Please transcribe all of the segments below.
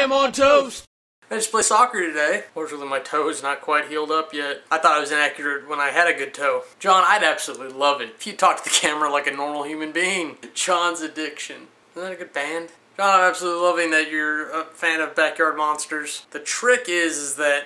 jam on toast! I just played soccer today. Fortunately, my toe is not quite healed up yet. I thought I was inaccurate when I had a good toe. John, I'd absolutely love it if you talked to the camera like a normal human being. John's Addiction. Isn't that a good band? John, I'm absolutely loving that you're a fan of Backyard Monsters. The trick is that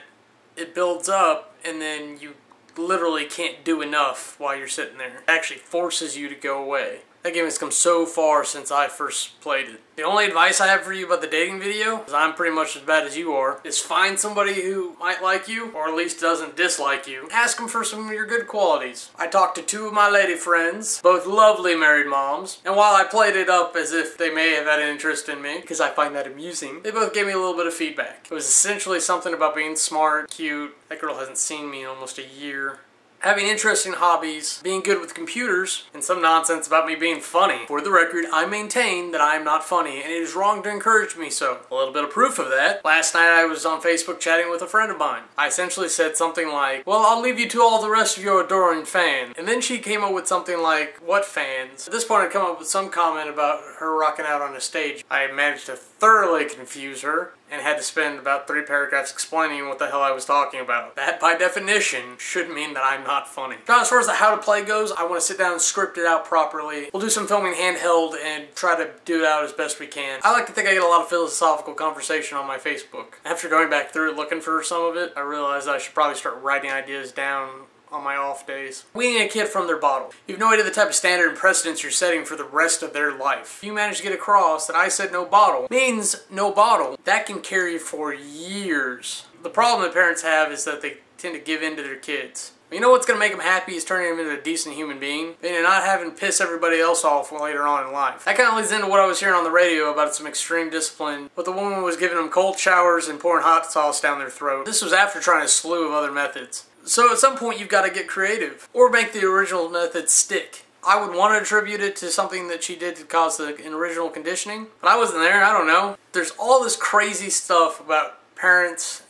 it builds up and then you literally can't do enough while you're sitting there. It actually forces you to go away. That game has come so far since I first played it. The only advice I have for you about the dating video, because I'm pretty much as bad as you are, is find somebody who might like you, or at least doesn't dislike you. Ask them for some of your good qualities. I talked to two of my lady friends, both lovely married moms, and while I played it up as if they may have had an interest in me, because I find that amusing, they both gave me a little bit of feedback. It was essentially something about being smart, cute. That girl hasn't seen me in almost a year. Having interesting hobbies, being good with computers, and some nonsense about me being funny. For the record, I maintain that I am not funny, and it is wrong to encourage me so. A little bit of proof of that. Last night I was on Facebook chatting with a friend of mine. I essentially said something like, well, I'll leave you to all the rest of your adoring fans. And then she came up with something like, what fans? At this point I'd come up with some comment about her rocking out on a stage. I managed to thoroughly confuse her, and had to spend about 3 paragraphs explaining what the hell I was talking about. That, by definition, should mean that I'm not funny. Now, as far as the how to play goes, I want to sit down and script it out properly. We'll do some filming handheld and try to do it out as best we can. I like to think I get a lot of philosophical conversation on my Facebook. After going back through it, looking for some of it, I realized I should probably start writing ideas down on my off days. Weaning a kid from their bottle. You have no idea the type of standard and precedence you're setting for the rest of their life. If you manage to get across that I said no bottle means no bottle, that can carry for years. The problem that parents have is that they tend to give in to their kids. You know what's going to make them happy is turning them into a decent human being and not having to piss everybody else off later on in life. That kind of leads into what I was hearing on the radio about some extreme discipline, but the woman was giving them cold showers and pouring hot sauce down their throat. This was after trying a slew of other methods. So at some point you've got to get creative, or make the original method stick. I would want to attribute it to something that she did to cause the original conditioning, but I wasn't there, I don't know. There's all this crazy stuff about parents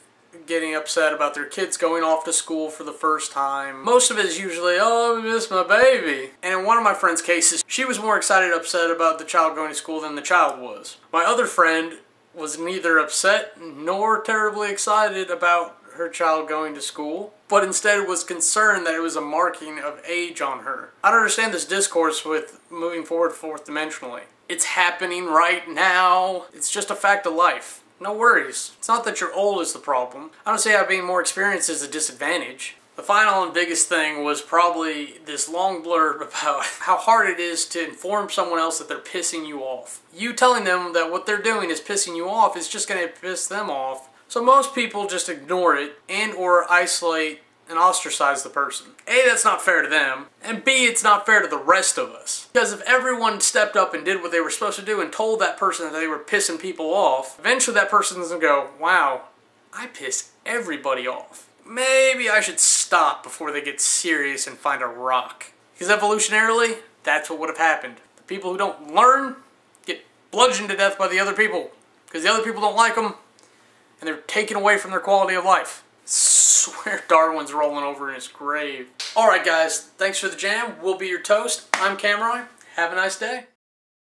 getting upset about their kids going off to school for the first time. Most of it is usually, oh, I miss my baby. And in one of my friend's cases, she was more excited upset about the child going to school than the child was. My other friend was neither upset nor terribly excited about her child going to school, but instead was concerned that it was a marking of age on her. I don't understand this discourse with moving forward fourth dimensionally. It's happening right now. It's just a fact of life. No worries. It's not that you're old is the problem. I don't say how being more experienced is a disadvantage. The final and biggest thing was probably this long blurb about how hard it is to inform someone else that they're pissing you off. You telling them that what they're doing is pissing you off is just going to piss them off. So most people just ignore it and or isolate and ostracize the person. A, that's not fair to them, and B, it's not fair to the rest of us. Because if everyone stepped up and did what they were supposed to do and told that person that they were pissing people off, eventually that person's gonna go, wow, I piss everybody off. Maybe I should stop before they get serious and find a rock. Because evolutionarily, that's what would have happened. The people who don't learn get bludgeoned to death by the other people. Because the other people don't like them, and they're taken away from their quality of life. I swear Darwin's rolling over in his grave. Alright guys, thanks for the jam. We'll be your toast. I'm Camroy. Have a nice day.